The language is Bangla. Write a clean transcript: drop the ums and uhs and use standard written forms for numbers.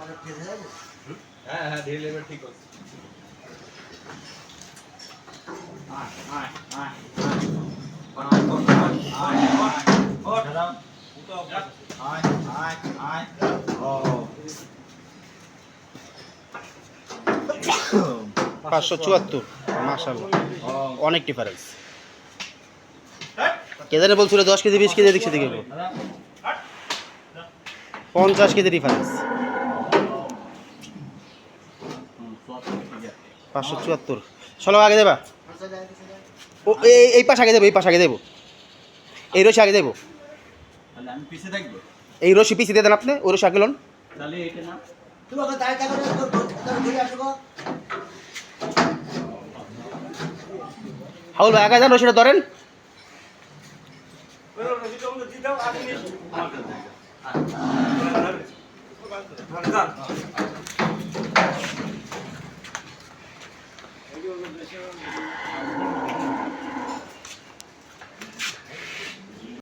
হ্যাঁ হ্যাঁ ধীরে লেবে ঠিক আছে পাঁচশো 74 মাশাআল্লাহ অনেক ডিফারেন্স কে জানে বলছিল 10 কেজি 20 কেজি এদিক সেদিকে 50 কেজি ডিফারেন্স 574 চলো আগে দেবা ও এই পাশ আগে দেবো এই পাশ আগে দেবো এই রশি আগে দেবো আমি পিছে থাকবো এই রশি পিছিয়ে দিয়ে দেন আপনি ওই রশি আগে লোন তাহলে এটা না হাউল ভাই আগে যান রশিটা ধরেন